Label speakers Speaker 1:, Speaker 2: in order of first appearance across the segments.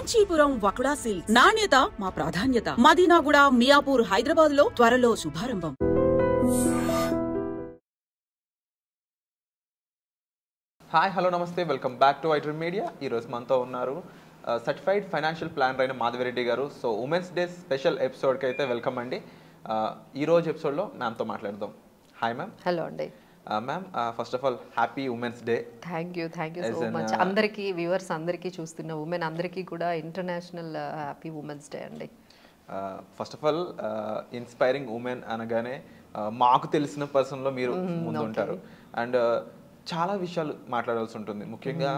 Speaker 1: Kanchipuram వకుడా silks నాణ్యత మా ప్రాధాన్యత. మదీనాగూడ, మియాపూర్, హైదరాబాద్ లో త్వరలో శుభారంభం.
Speaker 2: హాయ్, హలో, నమస్తే, welcome back to iDream media. ఈరోజు మనతో ఉన్నారు సర్టిఫైడ్ ఫైనాన్షియల్ ప్లానర్ అయిన మాధవిరెడ్డి గారు. సో ఉమెన్స్ డే స్పెషల్ ఎపిసోడ్కి అయితే వెల్కమ్ అండి. ఈరోజు ఎపిసోడ్లో మ్యామ్తో మాట్లాడదాం. Hi ma'am.
Speaker 3: హలో అండి
Speaker 2: ma'am. First of all happy women's day.
Speaker 3: Thank you so much. అందరికీ వ్యూవర్స్ అందరికీ చూస్తున్న ఉమెన్ అందరికీ కూడా ఇంటర్నేషనల్ హ్యాపీ ఉమెన్స్ డే అండి.
Speaker 2: First of all inspiring women అనగానే మాకు తెలిసిన పర్సన్లో మీరు ముందు ఉంటారు. అండ్ చాలా విషయాలు మాట్లాడాల్సి ఉంటుంది. ముఖ్యంగా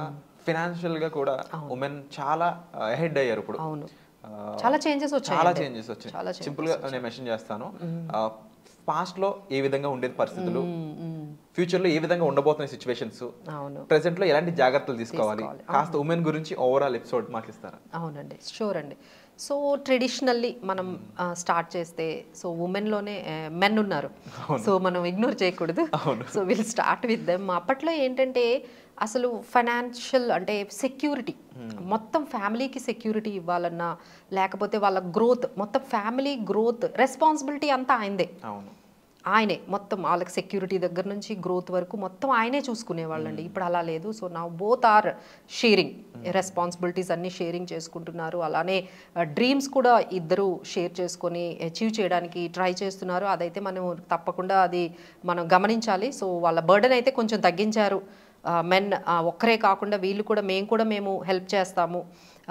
Speaker 2: ఫైనాన్షియల్గా కూడా ఉమెన్ చాలా అహెడ్ అయ్యారు ఇప్పుడు.
Speaker 3: అవును, చాలా చేంజెస్ వచ్చాయి.
Speaker 2: సింపుల్గా నేను మెన్షన్ చేస్తాను. పాస్ట్లో ఏ విధంగా ఉండేది పరిస్థితులు, ఫ్యూచర్లో ఏ విధంగా ఉండబోతున్న సిచ్యువేషన్స్, ప్రెసెంట్లో ఎలాంటి జాగ్రత్తలు తీసుకోవాలి, కాస్త ఉమెన్ గురించి ఓవరాల్ ఎపిసోడ్ మాట్లాడతారా?
Speaker 3: అవునండి, షూర్ అండి. సో ట్రెడిషనల్లీ మనం స్టార్ట్ చేస్తే, సో ఉమెన్లోనే మెన్ ఉన్నారు, సో మనం ఇగ్నోర్ చేయకూడదు. So will start with them. అప్పట్లో ఏంటంటే అసలు ఫైనాన్షియల్ అంటే సెక్యూరిటీ, మొత్తం ఫ్యామిలీకి సెక్యూరిటీ ఇవ్వాలన్నా, లేకపోతే వాళ్ళ గ్రోత్, మొత్తం ఫ్యామిలీ గ్రోత్ రెస్పాన్సిబిలిటీ అంతా ఆయనదే. ఆయనే మొత్తం వాళ్ళకి సెక్యూరిటీ దగ్గర నుంచి గ్రోత్ వరకు మొత్తం ఆయనే చూసుకునేవాళ్ళండి. ఇప్పుడు అలా లేదు. సో నా బోత్ ఆర్ షేరింగ్ రెస్పాన్సిబిలిటీస్, అన్నీ షేరింగ్ చేసుకుంటున్నారు. అలానే డ్రీమ్స్ కూడా ఇద్దరు షేర్ చేసుకొని అచీవ్ చేయడానికి ట్రై చేస్తున్నారు. అదైతే మనం తప్పకుండా అది మనం గమనించాలి. సో వాళ్ళ బర్డెన్ అయితే కొంచెం తగ్గించారు. మెన్ ఒక్కరే కాకుండా వీళ్ళు కూడా మేము హెల్ప్ చేస్తాము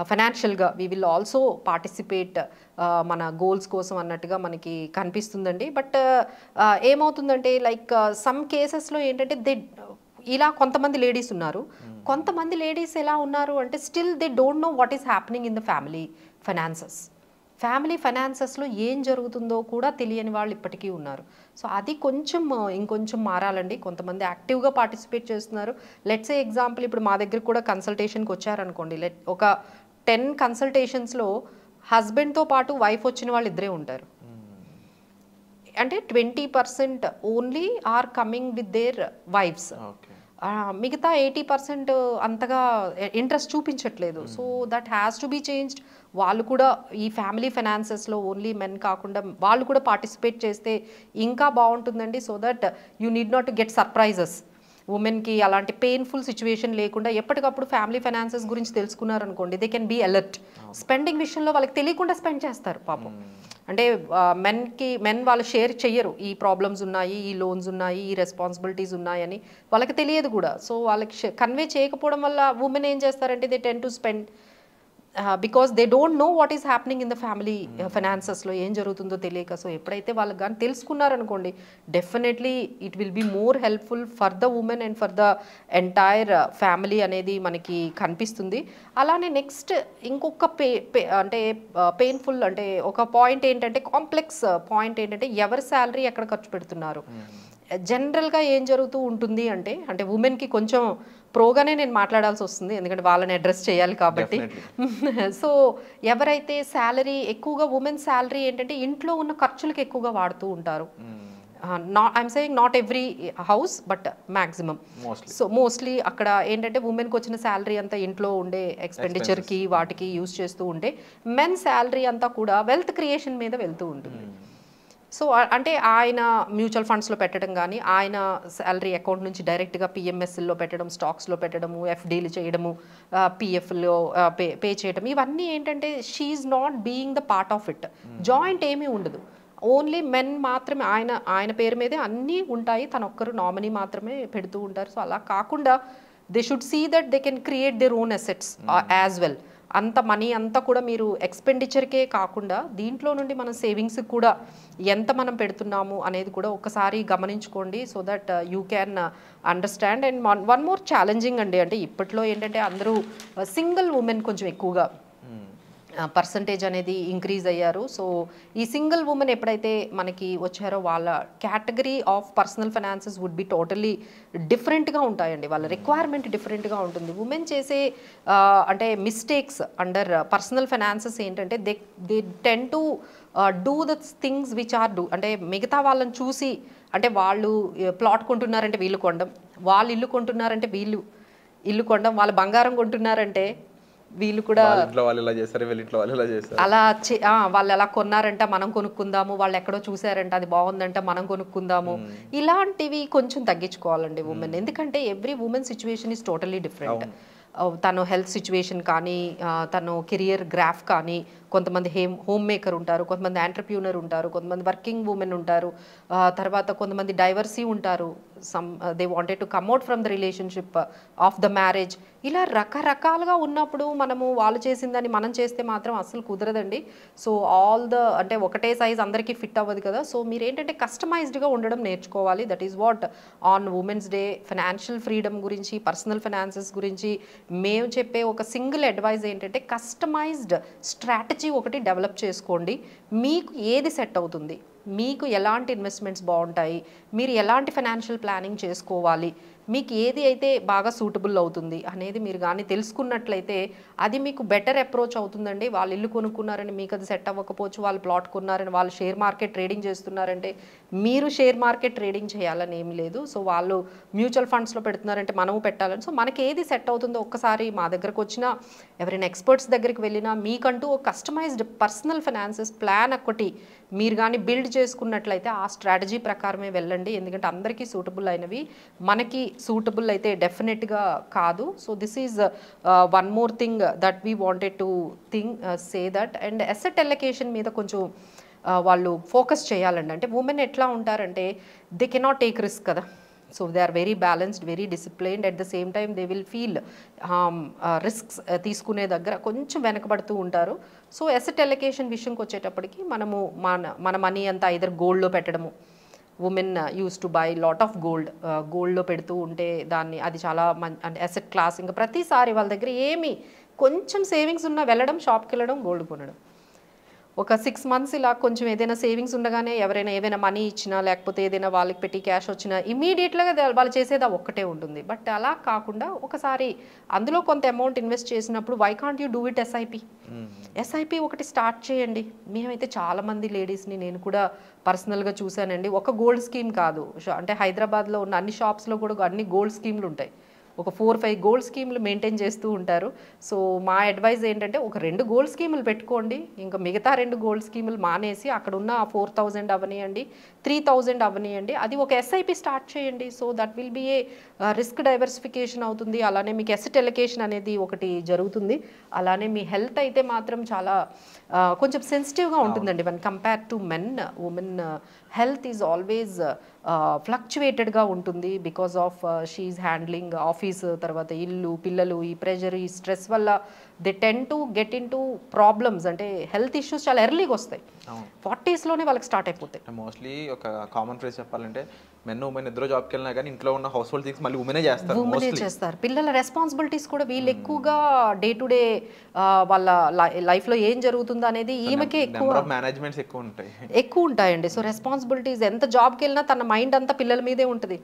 Speaker 3: ఫైనాన్షియల్గా, వీ విల్ ఆల్సో పార్టిసిపేట్ మన గోల్స్ కోసం అన్నట్టుగా మనకి కనిపిస్తుందండి. బట్ ఏమవుతుందంటే లైక్ సమ్ కేసెస్లో ఏంటంటే ఇలా కొంతమంది లేడీస్ ఉన్నారు. కొంతమంది లేడీస్ ఎలా ఉన్నారు అంటే still they don't know what is happening in the family ఫైనాన్సెస్లో ఏం జరుగుతుందో కూడా తెలియని వాళ్ళు ఇప్పటికీ ఉన్నారు. సో అది ఇంకొంచెం మారాలండి. కొంతమంది యాక్టివ్గా పార్టిసిపేట్ చేస్తున్నారు. లెట్స్ ఏ ఎగ్జాంపుల్, ఇప్పుడు మా దగ్గర కూడా కన్సల్టేషన్కి వచ్చారనుకోండి, ఒక 10 కన్సల్టేషన్స్లో హస్బెండ్తో పాటు వైఫ్ వచ్చిన వాళ్ళు ఇద్దరే ఉంటారు. అంటే 20% only are coming with their wives. మిగతా 80% అంతగా ఇంట్రెస్ట్ చూపించట్లేదు. So that has to be changed. వాళ్ళు కూడా ఈ ఫ్యామిలీ ఫైనాన్సెస్లో ఓన్లీ మెన్ కాకుండా వాళ్ళు కూడా పార్టిసిపేట్ చేస్తే ఇంకా బాగుంటుందండి. So that you need not get surprises. ఉమెన్కి అలాంటి పెయిన్ఫుల్ సిచ్యువేషన్ లేకుండా ఎప్పటికప్పుడు ఫ్యామిలీ ఫైనాన్సెస్ గురించి తెలుసుకున్నారనుకోండి, they can be alert. Spending విషయంలో వాళ్ళకి తెలియకుండా స్పెండ్ చేస్తారు పాపం. అంటే మెన్ వాళ్ళు షేర్ చెయ్యరు, ఈ ప్రాబ్లమ్స్ ఉన్నాయి, ఈ లోన్స్ ఉన్నాయి, ఈ రెస్పాన్సిబిలిటీస్ ఉన్నాయని వాళ్ళకి తెలియదు కూడా. సో వాళ్ళకి కన్వే చేయకపోవడం వల్ల ఉమెన్ ఏం చేస్తారంటే they tend to spend because they don't know what is happening in the family ఫైనాన్సెస్లో ఏం జరుగుతుందో తెలియక. సో ఎప్పుడైతే వాళ్ళకి కానీ తెలుసుకున్నారనుకోండి, definitely it will be more helpful for the women and for the entire family అనేది మనకి కనిపిస్తుంది. అలానే నెక్స్ట్ ఇంకొక అంటే పెయిన్ఫుల్ అంటే ఒక పాయింట్ ఏంటంటే, కాంప్లెక్స్ పాయింట్ ఏంటంటే ఎవరి శాలరీ ఎక్కడ ఖర్చు పెడుతున్నారు. జనరల్గా ఏం జరుగుతూ ఉంటుంది అంటే ఉమెన్కి కొంచెం ప్రోగానే నేను మాట్లాడాల్సి వస్తుంది, ఎందుకంటే వాళ్ళని అడ్రస్ చేయాలి కాబట్టి. సో ఎవరైతే శాలరీ ఎక్కువగా, ఉమెన్ శాలరీ ఏంటంటే ఇంట్లో ఉన్న ఖర్చులకు ఎక్కువగా వాడుతూ ఉంటారు. I'm saying not every house but maximum. So mostly అక్కడ ఏంటంటే ఉమెన్కి వచ్చిన శాలరీ అంతా ఇంట్లో ఉండే ఎక్స్పెండిచర్కి వాటికి యూజ్ చేస్తూ ఉంటే, మెన్ శాలరీ అంతా కూడా వెల్త్ క్రియేషన్ మీద వెళ్తూ ఉంటుంది. సో అంటే ఆయన మ్యూచువల్ ఫండ్స్లో పెట్టడం కానీ, ఆయన శాలరీ అకౌంట్ నుంచి డైరెక్ట్గా పిఎంఎస్లో పెట్టడం, స్టాక్స్లో పెట్టడము, ఎఫ్డీలు చేయడము, పిఎఫ్లో పే చేయడం, ఇవన్నీ ఏంటంటే she's not being the part of it. Joint ఏమీ ఉండదు, ఓన్లీ మెన్ మాత్రమే ఆయన పేరు మీదే అన్నీ ఉంటాయి, తన ఒక్కరు నామినీ మాత్రమే పెడుతూ ఉంటారు. సో అలా కాకుండా they should see that they can create their own assets as well. అంత మనీ అంతా కూడా మీరు ఎక్స్పెండిచర్కే కాకుండా దీంట్లో నుండి మనం సేవింగ్స్కి కూడా ఎంత మనం పెడుతున్నాము అనేది కూడా ఒకసారి గమనించుకోండి. So that you can understand. And one more challenging అండి, అంటే ఇప్పట్లో ఏంటంటే అందరూ సింగిల్ ఉమెన్ కొంచెం ఎక్కువగా పర్సంటేజ్ అనేది ఇంక్రీజ్ అయ్యారు. సో ఈ సింగిల్ ఉమెన్ ఎప్పుడైతే మనకి వచ్చారో వాళ్ళ category of personal finances would be totally డిఫరెంట్గా ఉంటాయండి. వాళ్ళ రిక్వైర్మెంట్ డిఫరెంట్గా ఉంటుంది. ఉమెన్ చేసే అంటే మిస్టేక్స్ అండర్ పర్సనల్ ఫైనాన్సెస్ ఏంటంటే they tend to do the things which are do, అంటే మిగతా వాళ్ళని చూసి, అంటే వాళ్ళు ప్లాట్ కొంటున్నారంటే వీళ్ళు కొనడం, వాళ్ళు ఇల్లు కొంటున్నారంటే వీళ్ళు ఇల్లు కొనడం, వాళ్ళు బంగారం కొంటున్నారంటే వీళ్ళు కూడా
Speaker 2: ఇంట్లో వాళ్ళు ఇలా చేస్తారు, వీళ్ళ ఇంట్లో వాళ్ళు ఇలా చేస్తారు,
Speaker 3: అలా వాళ్ళు ఎలా కొన్నారంట మనం కొనుక్కుందాము, వాళ్ళు ఎక్కడో చూసారంట అది బాగుందంట మనం కొనుక్కుందాము, ఇలాంటివి కొంచెం తగ్గించుకోవాలండి ఉమెన్. ఎందుకంటే every women situation is totally different. తను హెల్త్ సిచ్యువేషన్ కానీ, తను కెరియర్ గ్రాఫ్ కానీ, కొంతమంది హోమ్ మేకర్ ఉంటారు, కొంతమంది ఎంటర్ప్యూనర్ ఉంటారు, కొంతమంది వర్కింగ్ ఉమెన్ ఉంటారు, తర్వాత కొంతమంది డైవర్సీ ఉంటారు, they wanted to కమ్అట్ from the relationship of the marriage. ఇలా రకరకాలుగా ఉన్నప్పుడు మనము వాళ్ళు చేసిందని మనం చేస్తే మాత్రం అస్సలు కుదరదండి. సో అంటే ఒకటే సైజ్ అందరికీ ఫిట్ అవ్వదు కదా. సో మీరు ఏంటంటే కస్టమైజ్డ్గా ఉండడం నేర్చుకోవాలి. That is what on women's day financial freedom గురించి, పర్సనల్ ఫైనాన్సెస్ గురించి మేము చెప్పే ఒక సింగిల్ అడ్వైజ్ ఏంటంటే కస్టమైజ్డ్ స్ట్రాటజీ ఒకటి డెవలప్ చేసుకోండి. మీకు ఏది సెట్ అవుతుంది, మీకు ఎలాంటి ఇన్వెస్ట్మెంట్స్ బాగుంటాయి, మీరు ఎలాంటి ఫైనాన్షియల్ ప్లానింగ్ చేసుకోవాలి, మీకు ఏది అయితే బాగా సూటబుల్ అవుతుంది అనేది మీరు కానీ తెలుసుకున్నట్లయితే అది మీకు బెటర్ అప్రోచ్ అవుతుందండి. వాళ్ళు ఇల్లు కొనుక్కున్నారని మీకు అది సెట్ అవ్వకపోవచ్చు, వాళ్ళు ప్లాట్ కొన్నారని వాళ్ళు షేర్ మార్కెట్ ట్రేడింగ్ చేస్తున్నారంటే మీరు షేర్ మార్కెట్ ట్రేడింగ్ చేయాలని ఏం లేదు. సో వాళ్ళు మ్యూచువల్ ఫండ్స్లో పెడుతున్నారంటే మనము పెట్టాలని. సో మనకి ఏది సెట్ అవుతుందో ఒక్కసారి మా దగ్గరకు వచ్చినా, ఎవరైనా ఎక్స్పర్ట్స్ దగ్గరికి వెళ్ళినా మీకంటూ ఒక కస్టమైజ్డ్ పర్సనల్ ఫైనాన్సెస్ ప్లాన్ ఒకటి మీరు కానీ బిల్డ్ చేసుకున్నట్లయితే ఆ స్ట్రాటజీ ప్రకారమే వెళ్ళండి. ఎందుకంటే అందరికీ సూటబుల్ అయినవి మనకి సూటబుల్ అయితే డెఫినెట్గా కాదు. So this is one more thing that we wanted to say that. And asset allocation మీద కొంచెం వాళ్ళు ఫోకస్ చేయాలండి. అంటే ఉమెన్ ఎట్లా ఉంటారంటే దే కెనాట్ టేక్ రిస్క్ కదా. So they are very balanced, very disciplined. At the same time they will feel risks తీసుకునే దగ్గర కొంచెం వెనకబడుతూ ఉంటారు. సో అసెట్ అలొకేషన్ విషయంకి వచ్చేటప్పటికి మనము మన మనీ అంతా ఐదర్ గోల్డ్లో పెట్టడము. Women use to buy lot of గోల్డ్లో పెడుతూ ఉంటే అది చాలా అంటే అసెట్ క్లాస్. ఇంకా ప్రతిసారి వాళ్ళ దగ్గర ఏమి కొంచెం సేవింగ్స్ ఉన్నా వెళ్ళడం, షాప్కి వెళ్ళడం, గోల్డ్ కొనడం. ఒక 6 months ఇలా కొంచెం ఏదైనా సేవింగ్స్ ఉండగానే ఎవరైనా ఏదైనా మనీ ఇచ్చినా లేకపోతే ఏదైనా వాళ్ళకి పెట్టి క్యాష్ వచ్చినా ఇమీడియట్గా వాళ్ళు చేసేది ఒక్కటే ఉంటుంది. బట్ అలా కాకుండా ఒకసారి అందులో కొంత అమౌంట్ ఇన్వెస్ట్ చేసినప్పుడు why can't you do it SIP ఒకటి స్టార్ట్ చేయండి. మేమైతే చాలామంది లేడీస్ని నేను కూడా పర్సనల్గా చూశానండి. ఒక గోల్డ్ స్కీమ్ కాదు, అంటే హైదరాబాద్లో ఉన్న అన్ని షాప్స్లో కూడా అన్ని గోల్డ్ స్కీమ్లు ఉంటాయి. ఒక 4-5 గోల్డ్ స్కీమ్లు మెయింటైన్ చేస్తూ ఉంటారు. సో మా అడ్వైజ్ ఏంటంటే ఒక 2 గోల్డ్ స్కీములు పెట్టుకోండి, ఇంకా మిగతా 2 గోల్డ్ స్కీములు మానేసి అక్కడ ఉన్న 4,000 అవనియండి, 3,000 అవనియండి, అది ఒక ఎస్ఐపి స్టార్ట్ చేయండి. So that will be A risk diversification అవుతుంది. అలానే మీకు అసెట్ అలొకేషన్ అనేది ఒకటి జరుగుతుంది. అలానే మీ హెల్త్ అయితే మాత్రం చాలా కొంచెం సెన్సిటివ్గా ఉంటుందండి. When compare to men, women health is always ఫ్లక్చువేటెడ్గా ఉంటుంది. Because of she handling office, తర్వాత ఇల్లు, పిల్లలు, ఈ ప్రెషర్, ఈ స్ట్రెస్ వల్ల they tend to get in to problems. అంటే హెల్త్ ఇష్యూస్ చాలా ఎర్లీగా వస్తాయి, 40sలోనే వాళ్ళకి స్టార్ట్ అయిపోతాయి.
Speaker 2: మోస్ట్లీ ఒక కామన్ ఫ్రేజ్ చెప్పాలంటే మెన్ ఉమెన్ ఇద్దరు జాబ్కి వెళ్ళినా కానీ ఇంట్లో ఉన్న హౌస్ హోల్డ్ థింగ్స్ మళ్ళీ ఉమెనే చేస్తారు.
Speaker 3: పిల్లల రెస్పాన్సిబిలిటీస్ కూడా వీళ్ళు ఎక్కువగా డే టు డే వాళ్ళ లైఫ్లో ఏం జరుగుతుందో అనేది ఈమెకే ఎక్కువ ఉంటాయండి. సో రెస్పాన్సిబిలిటీస్ ఎంత జాబ్కి వెళ్ళినా తన మైండ్ అంతా పిల్లల మీదే ఉంటుంది.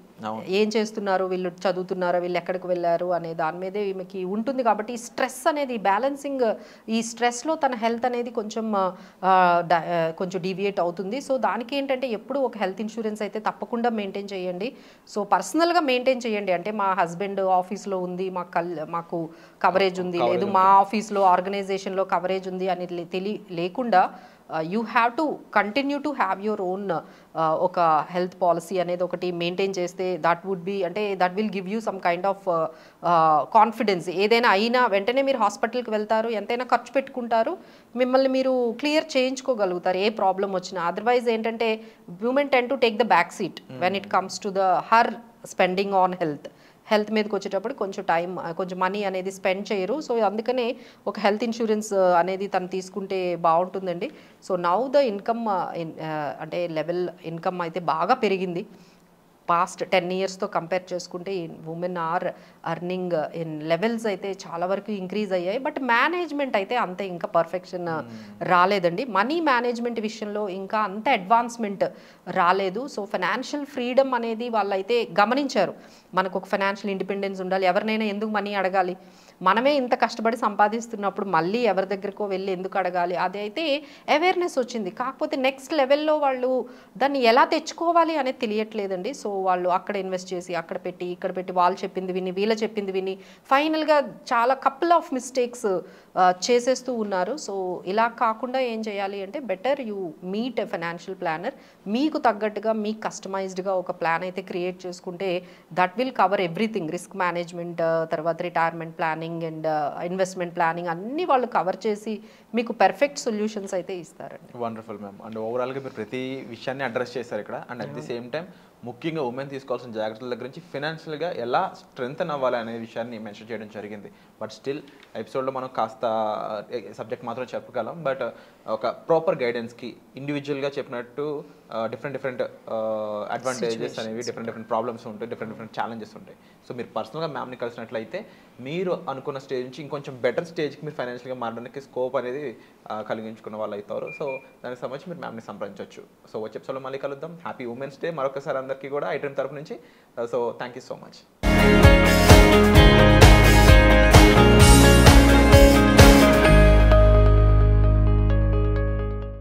Speaker 3: ఏం చేస్తున్నారు వీళ్ళు, చదువుతున్నారా, వీళ్ళు ఎక్కడికి వెళ్ళారు అనే దాని మీదే ఈమెకి ఉంటుంది. కాబట్టి ఈ స్ట్రెస్ అనేది బ్యాలెన్సింగ్, ఈ స్ట్రెస్లో తన హెల్త్ అనేది కొంచెం డీవియేట్ అవుతుంది. సో దానికి ఏంటంటే ఎప్పుడు ఒక హెల్త్ ఇన్సూరెన్స్ అయితే తప్పకుండా మెయింటైన్ చేయండి. సో పర్సనల్గా మెయింటైన్ చేయండి. అంటే మా హస్బెండ్ ఆఫీస్లో ఉంది, మాకు కవరేజ్ ఉంది, లేదు మా ఆఫీస్లో ఆర్గనైజేషన్లో కవరేజ్ ఉంది అని లేకుండా you have to continue to have your own ఒక హెల్త్ పాలసీ అనేది ఒకటి మెయింటైన్ చేస్తే దట్ వుడ్ బి, అంటే that will give you some kind of confidence. ఏదైనా అయినా వెంటనే మీరు హాస్పిటల్కి వెళ్తారు, ఎంతైనా ఖర్చు పెట్టుకుంటారు, మిమ్మల్ని మీరు క్లియర్ చేయించుకోగలుగుతారు ఏ ప్రాబ్లం వచ్చినా. అదర్వైజ్ ఏంటంటే women ten to take the back seat when it comes to the her spending on health మీదకి వచ్చేటప్పుడు కొంచెం మనీ అనేది స్పెండ్ చేయరు. సో అందుకనే ఒక హెల్త్ ఇన్సూరెన్స్ అనేది తను తీసుకుంటే బాగుంటుందండి. సో నౌ ద ఇన్కమ్ అంటే ఇన్కమ్ అయితే బాగా పెరిగింది. పాస్ట్ 10 yearsతో కంపేర్ చేసుకుంటే women are earning in levels అయితే చాలా వరకు ఇంక్రీజ్ అయ్యాయి. బట్ మేనేజ్మెంట్ అయితే అంత ఇంకా పర్ఫెక్షన్ రాలేదండి. మనీ మేనేజ్మెంట్ విషయంలో ఇంకా అంత అడ్వాన్స్మెంట్ రాలేదు. సో ఫైనాన్షియల్ ఫ్రీడమ్ అనేది వాళ్ళైతే గమనించారు. మనకు ఒక ఫైనాన్షియల్ ఇండిపెండెన్స్ ఉండాలి, ఎవరినైనా ఎందుకు మనీ అడగాలి, మనమే ఇంత కష్టపడి సంపాదిస్తున్నప్పుడు మళ్ళీ ఎవరి దగ్గరకో వెళ్ళి ఎందుకు అడగాలి, అదైతే అవేర్నెస్ వచ్చింది. కాకపోతే నెక్స్ట్ లెవెల్లో వాళ్ళు దాన్ని ఎలా తెచ్చుకోవాలి అనేది తెలియట్లేదండి. సో వాళ్ళు అక్కడ ఇన్వెస్ట్ చేసి అక్కడ పెట్టి ఇక్కడ పెట్టి వాళ్ళు చెప్పింది విని వీళ్ళ చెప్పింది విని ఫైనల్గా చాలా కపుల్ ఆఫ్ మిస్టేక్స్ చేసేస్తూ ఉన్నారు. సో ఇలా కాకుండా ఏం చేయాలి అంటే better you meet a financial planner. మీకు తగ్గట్టుగా మీకు కస్టమైజ్డ్గా ఒక ప్లాన్ అయితే క్రియేట్ చేసుకుంటే that will cover everything. Risk management, తర్వాత retirement planning and investment planning అన్నీ వాళ్ళు కవర్ చేసి మీకు పర్ఫెక్ట్ సొల్యూషన్స్ అయితే ఇస్తారండి.
Speaker 2: Wonderful ma'am. అండ్ ఓవరాల్గా మీరు ప్రతి విషయాన్ని అడ్రస్ చేశారు ఇక్కడ. And at the same time ముఖ్యంగా ఉమెన్ తీసుకోవాల్సిన జాగ్రత్తల దగ్గర నుంచి ఫినాన్షియల్గా ఎలా స్ట్రెంగ్తన్ అవ్వాలి అనే విషయాన్ని మెన్షన్ చేయడం జరిగింది. బట్ స్టిల్ ఎపిసోడ్లో మనం కాస్త సబ్జెక్ట్ మాత్రం చెప్పగలం. బట్ ఒక ప్రాపర్ గైడెన్స్కి ఇండివిజువల్గా చెప్పినట్టు డిఫరెంట్ అడ్వాంటేజెస్ అనేవి డిఫరెంట్ ప్రాబ్లమ్స్ ఉంటాయి, డిఫరెంట్ ఛాలెంజెస్ ఉంటాయి. సో మీరు పర్సనల్గా మ్యామ్ని కలిసినట్లయితే మీరు అనుకున్న స్టేజ్ నుంచి ఇంకొంచెం బెటర్ స్టేజ్కి మీరు ఫైనాన్షియల్గా మారడానికి స్కోప్ అనేది కలిగించుకున్న వాళ్ళు అవుతారు. సో దానికి సంబంధించి మీరు మ్యామ్ని సంప్రదించవచ్చు. సో వచ్చే ఎపిసోడ్లో మళ్ళీ కలుద్దాం. హ్యాపీ ఉమెన్స్ డే మరొకసారి అందరికీ కూడా ఐ డ్రీమ్ తరపు నుంచి. So thank you so much.